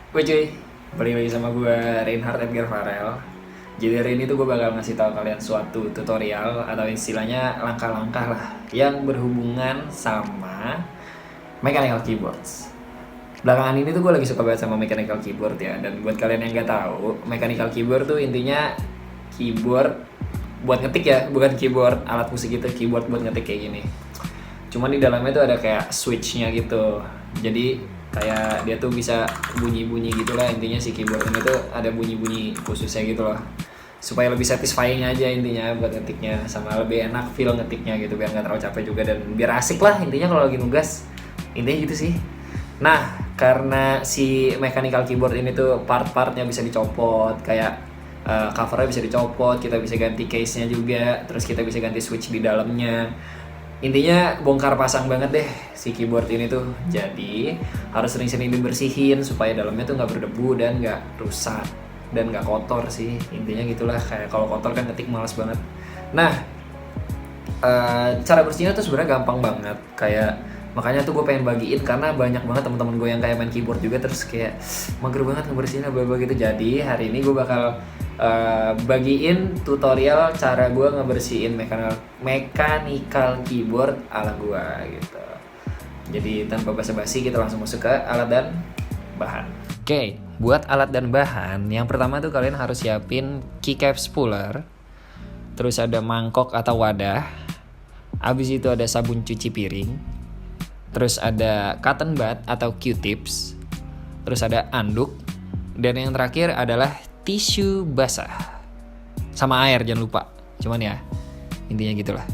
Woi cuy, balik lagi sama gue Reinhard Edgar Farel. Jadi hari ini tuh gue bakal ngasih tahu kalian suatu tutorial atau istilahnya langkah-langkah lah yang berhubungan sama mechanical keyboards. Belakangan ini tuh gue lagi suka banget sama mechanical keyboard ya. Dan buat kalian yang nggak tahu, mechanical keyboard tuh intinya keyboard buat ngetik ya, bukan keyboard alat musik gitu, keyboard buat ngetik kayak gini. Cuman di dalamnya tuh ada kayak switchnya gitu. Jadi kayak dia tuh bisa bunyi-bunyi gitulah, intinya si keyboard ini tuh ada bunyi-bunyi khususnya gitu loh, supaya lebih satisfying aja intinya buat ngetiknya, sama lebih enak feel ngetiknya gitu, biar nggak terlalu capek juga dan biar asik lah intinya kalau lagi nugas, intinya gitu sih. Nah, karena si mechanical keyboard ini tuh part-partnya bisa dicopot, kayak covernya bisa dicopot, kita bisa ganti case-nya juga, terus kita bisa ganti switch di dalamnya. Intinya bongkar pasang banget deh si keyboard ini tuh. Jadi harus sering-sering dibersihin supaya dalamnya tuh nggak berdebu dan nggak rusak dan nggak kotor sih. Intinya gitulah, kayak kalau kotor kan ketik males banget. Nah, cara bersihnya tuh sebenarnya gampang banget. Kayak makanya tuh gue pengen bagiin karena banyak banget teman-teman gue yang kayak main keyboard juga terus kayak mager banget ngebersihinnya bla gitu. Jadi hari ini gue bakal bagiin tutorial cara gue ngebersihin mechanical keyboard ala gue gitu. Jadi tanpa basa-basi kita langsung masuk ke alat dan bahan. Oke, buat alat dan bahan yang pertama tuh kalian harus siapin keycap spooler, terus ada mangkok atau wadah, abis itu ada sabun cuci piring, terus ada cotton bud atau Q-tips, terus ada anduk, dan yang terakhir adalah tisu basah. Sama air jangan lupa. Cuman ya, intinya gitulah.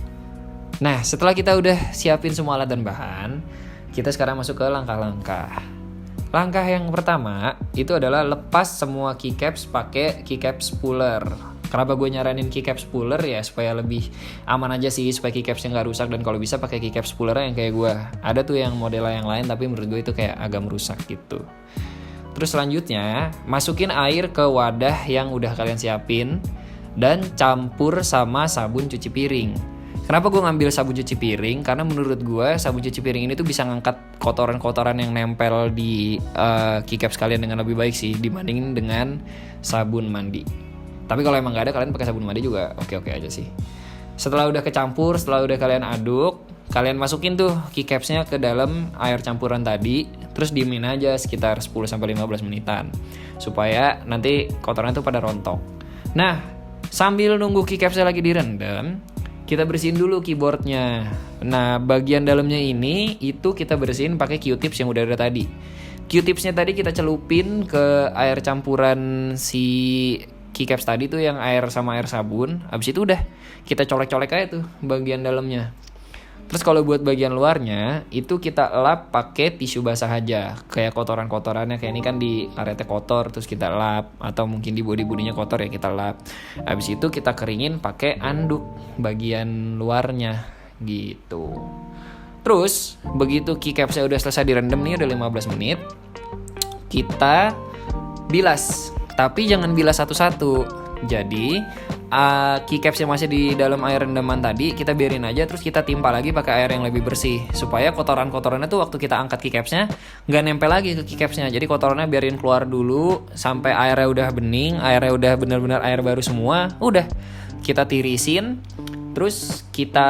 Nah, setelah kita udah siapin semua alat dan bahan, kita sekarang masuk ke langkah-langkah. Langkah yang pertama itu adalah lepas semua keycaps pakai keycap spooler. Kenapa gue nyaranin keycap spooler ya supaya lebih aman aja sih, supaya keycapsnya nggak rusak, dan kalau bisa pakai keycap spooler yang kayak gue. Ada tuh yang modelnya yang lain tapi menurut gue itu kayak agak merusak gitu. Terus selanjutnya masukin air ke wadah yang udah kalian siapin dan campur sama sabun cuci piring. Kenapa gue ngambil sabun cuci piring? Karena menurut gue sabun cuci piring ini tuh bisa ngangkat kotoran-kotoran yang nempel di keycaps kalian dengan lebih baik sih dibandingin dengan sabun mandi. Tapi kalau emang gak ada, kalian pakai sabun mandi juga oke-oke aja sih. Setelah udah kecampur, setelah udah kalian aduk, kalian masukin tuh keycapsnya ke dalam air campuran tadi, terus diemin aja sekitar 10-15 menitan supaya nanti kotorannya tuh pada rontok. Nah, sambil nunggu keycapsnya lagi direndam, kita bersihin dulu keyboardnya. Nah, bagian dalamnya ini itu kita bersihin pakai Q-tips yang udah ada tadi. Q-tipsnya tadi kita celupin ke air campuran si keycaps tadi tuh, yang air sama air sabun. Abis itu udah kita colek-colek aja tuh bagian dalamnya. Terus kalau buat bagian luarnya itu kita lap pakai tisu basah aja. Kayak kotoran-kotorannya, kayak ini kan di karetnya kotor, terus kita lap, atau mungkin di bodi-bodinya kotor ya kita lap. Habis itu kita keringin pakai anduk bagian luarnya gitu. Terus begitu keycapsnya udah selesai direndam nih, udah 15 menit, kita bilas. Tapi jangan bilas satu-satu. Jadi keycaps yang masih di dalam air rendaman tadi kita biarin aja, terus kita timpa lagi pakai air yang lebih bersih supaya kotoran-kotorannya tuh waktu kita angkat keycapsnya nggak nempel lagi ke keycapsnya. Jadi kotorannya biarin keluar dulu sampai airnya udah bening, airnya udah benar-benar air baru semua. Udah kita tirisin, terus kita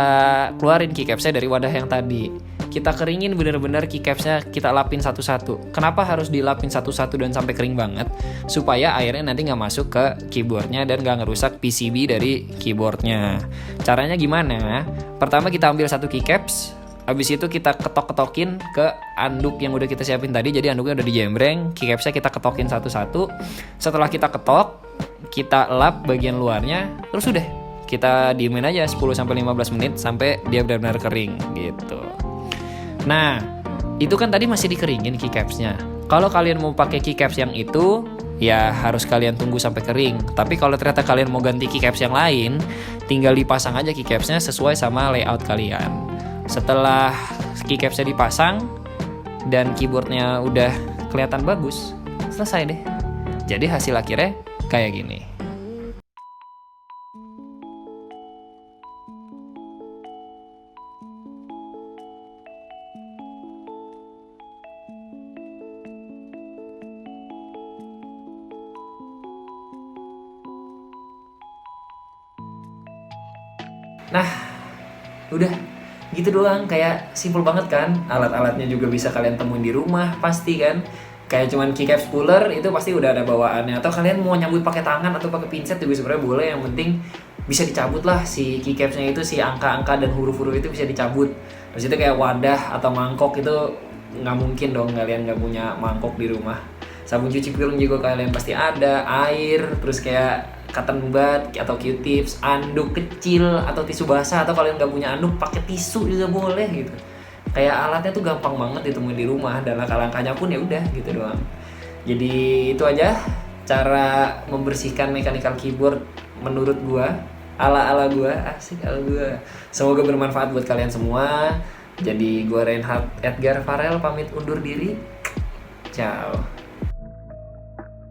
keluarin keycapsnya dari wadah yang tadi. Kita keringin bener-bener keycapsnya, kita lapin satu-satu. Kenapa harus dilapin satu-satu dan sampai kering banget? Supaya airnya nanti nggak masuk ke keyboardnya dan nggak ngerusak PCB dari keyboardnya. Caranya gimana? Pertama kita ambil satu keycaps, habis itu kita ketok-ketokin ke anduk yang udah kita siapin tadi. Jadi anduknya udah dijembreng, keycapsnya kita ketokin satu-satu. Setelah kita ketok, kita lap bagian luarnya, terus udah kita diemin aja 10-15 menit sampai dia benar-benar kering gitu. Nah, itu kan tadi masih dikeringin keycapsnya. Kalau kalian mau pakai keycaps yang itu, ya harus kalian tunggu sampai kering. Tapi kalau ternyata kalian mau ganti keycaps yang lain, tinggal dipasang aja keycapsnya sesuai sama layout kalian. Setelah keycapsnya dipasang dan keyboardnya udah kelihatan bagus, selesai deh. Jadi hasil akhirnya kayak gini. Nah, udah gitu doang, kayak simple banget kan. Alat-alatnya juga bisa kalian temuin di rumah pasti kan. Kayak cuman keycaps puller itu pasti udah ada bawaannya. Atau kalian mau nyambut pakai tangan atau pakai pinset juga sebenarnya boleh, yang penting bisa dicabut lah si keycapsnya itu, si angka-angka dan huruf-huruf itu bisa dicabut. Terus itu kayak wadah atau mangkok itu nggak mungkin dong kalian nggak punya mangkok di rumah. Sabun cuci piring juga kalian pasti ada, air, terus kayak cotton bud atau Q-tips, anduk kecil atau tisu basah, atau kalian nggak punya anduk pakai tisu juga boleh gitu. Kayak alatnya tuh gampang banget ditemuin di rumah, dan langkah-langkahnya pun ya udah gitu doang. Jadi itu aja cara membersihkan mechanical keyboard menurut gua, ala-ala gua, asik ala gua. Semoga bermanfaat buat kalian semua. Jadi gua Reinhard Edgar Farel pamit undur diri. Ciao.